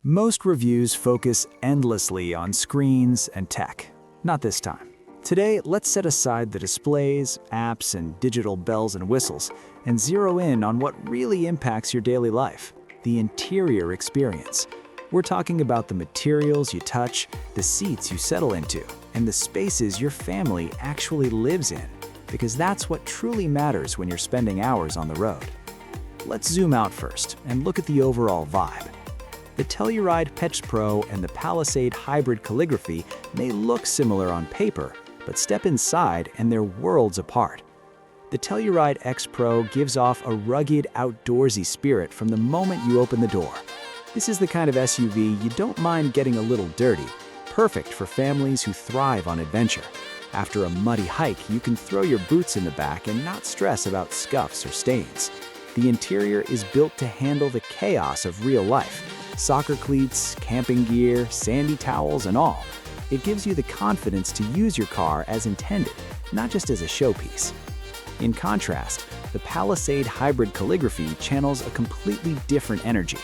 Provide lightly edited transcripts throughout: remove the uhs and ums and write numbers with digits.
Most reviews focus endlessly on screens and tech. Not this time. Today, let's set aside the displays, apps, and digital bells and whistles and zero in on what really impacts your daily life, the interior experience. We're talking about the materials you touch, the seats you settle into, and the spaces your family actually lives in, because that's what truly matters when you're spending hours on the road. Let's zoom out first and look at the overall vibe. The Telluride X-Pro and the Palisade Hybrid Calligraphy may look similar on paper, but step inside and they're worlds apart. The Telluride X-Pro gives off a rugged, outdoorsy spirit from the moment you open the door. This is the kind of SUV you don't mind getting a little dirty, perfect for families who thrive on adventure. After a muddy hike, you can throw your boots in the back and not stress about scuffs or stains. The interior is built to handle the chaos of real life. Soccer cleats, camping gear, sandy towels, and all. It gives you the confidence to use your car as intended, not just as a showpiece. In contrast, the Palisade Hybrid Calligraphy channels a completely different energy.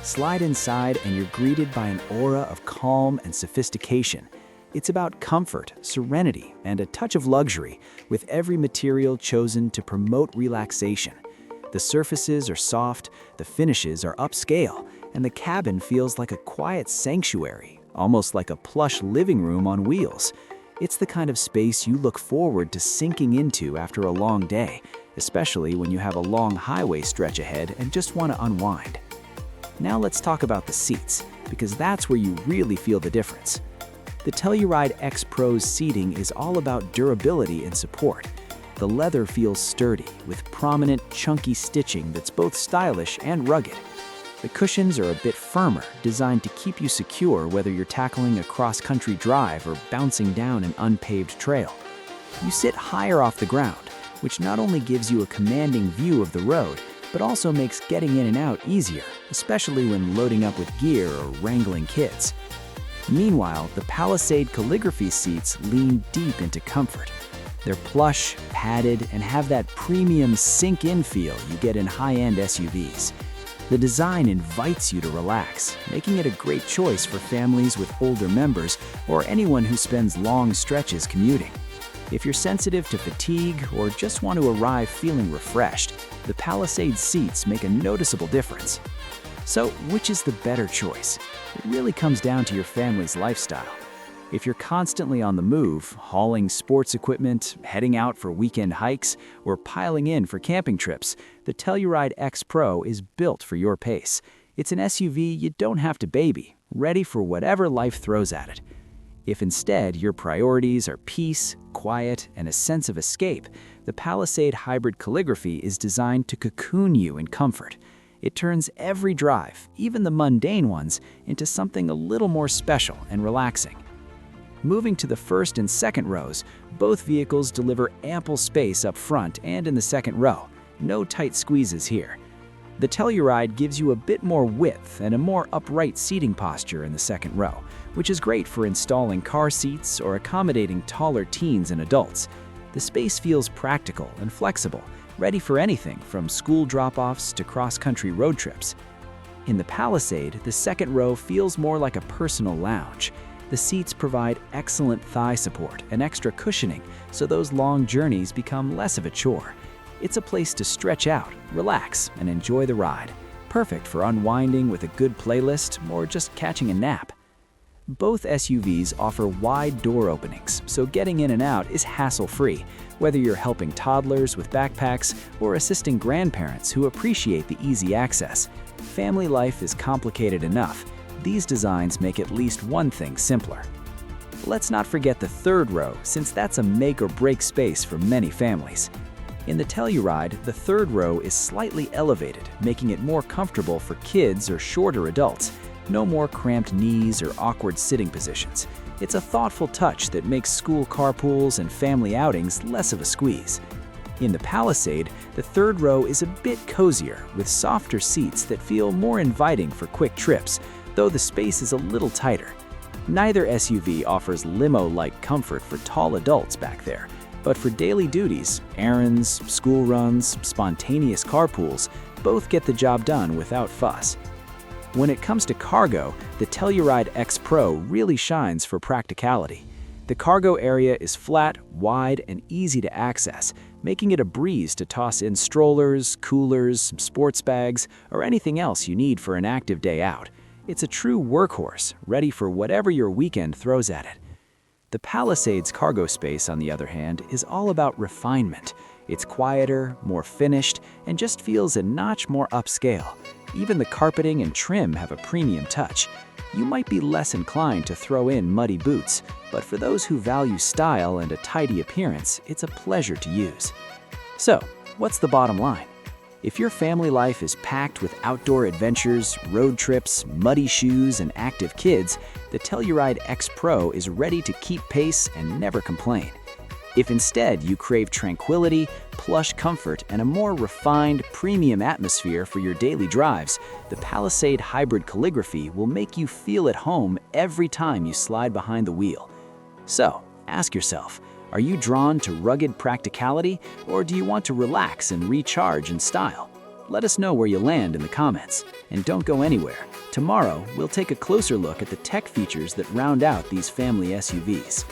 Slide inside and you're greeted by an aura of calm and sophistication. It's about comfort, serenity, and a touch of luxury, with every material chosen to promote relaxation. The surfaces are soft, the finishes are upscale, and the cabin feels like a quiet sanctuary, almost like a plush living room on wheels. It's the kind of space you look forward to sinking into after a long day, especially when you have a long highway stretch ahead and just want to unwind. Now let's talk about the seats, because that's where you really feel the difference. The Telluride X-Pro's seating is all about durability and support. The leather feels sturdy, with prominent, chunky stitching that's both stylish and rugged. The cushions are a bit firmer, designed to keep you secure whether you're tackling a cross-country drive or bouncing down an unpaved trail. You sit higher off the ground, which not only gives you a commanding view of the road, but also makes getting in and out easier, especially when loading up with gear or wrangling kids. Meanwhile, the Palisade Calligraphy seats lean deep into comfort. They're plush, padded, and have that premium sink-in feel you get in high-end SUVs. The design invites you to relax, making it a great choice for families with older members or anyone who spends long stretches commuting. If you're sensitive to fatigue or just want to arrive feeling refreshed, the Palisade seats make a noticeable difference. So, which is the better choice? It really comes down to your family's lifestyle. If you're constantly on the move, hauling sports equipment, heading out for weekend hikes, or piling in for camping trips, the Telluride X-Pro is built for your pace. It's an SUV you don't have to baby, ready for whatever life throws at it. If instead your priorities are peace, quiet, and a sense of escape, the Palisade Hybrid Calligraphy is designed to cocoon you in comfort. It turns every drive, even the mundane ones, into something a little more special and relaxing. Moving to the first and second rows, both vehicles deliver ample space up front and in the second row. No tight squeezes here. The Telluride gives you a bit more width and a more upright seating posture in the second row, which is great for installing car seats or accommodating taller teens and adults. The space feels practical and flexible, ready for anything from school drop-offs to cross-country road trips. In the Palisade, the second row feels more like a personal lounge. The seats provide excellent thigh support and extra cushioning, so those long journeys become less of a chore. It's a place to stretch out, relax, and enjoy the ride. Perfect for unwinding with a good playlist or just catching a nap. Both SUVs offer wide door openings, so getting in and out is hassle-free, whether you're helping toddlers with backpacks or assisting grandparents who appreciate the easy access. Family life is complicated enough. These designs make at least one thing simpler. Let's not forget the third row, since that's a make-or-break space for many families. In the Telluride, the third row is slightly elevated, making it more comfortable for kids or shorter adults. No more cramped knees or awkward sitting positions. It's a thoughtful touch that makes school carpools and family outings less of a squeeze. In the Palisade, the third row is a bit cozier, with softer seats that feel more inviting for quick trips, though the space is a little tighter. Neither SUV offers limo-like comfort for tall adults back there, but for daily duties, errands, school runs, spontaneous carpools, both get the job done without fuss. When it comes to cargo, the Telluride X-Pro really shines for practicality. The cargo area is flat, wide, and easy to access, making it a breeze to toss in strollers, coolers, sports bags, or anything else you need for an active day out. It's a true workhorse, ready for whatever your weekend throws at it. The Palisade's cargo space, on the other hand, is all about refinement. It's quieter, more finished, and just feels a notch more upscale. Even the carpeting and trim have a premium touch. You might be less inclined to throw in muddy boots, but for those who value style and a tidy appearance, it's a pleasure to use. So, what's the bottom line? If your family life is packed with outdoor adventures, road trips, muddy shoes, and active kids, the Telluride X-Pro is ready to keep pace and never complain. If instead you crave tranquility, plush comfort, and a more refined, premium atmosphere for your daily drives, the Palisade Hybrid Calligraphy will make you feel at home every time you slide behind the wheel. So, ask yourself, are you drawn to rugged practicality, or do you want to relax and recharge in style? Let us know where you land in the comments. And don't go anywhere. Tomorrow, we'll take a closer look at the tech features that round out these family SUVs.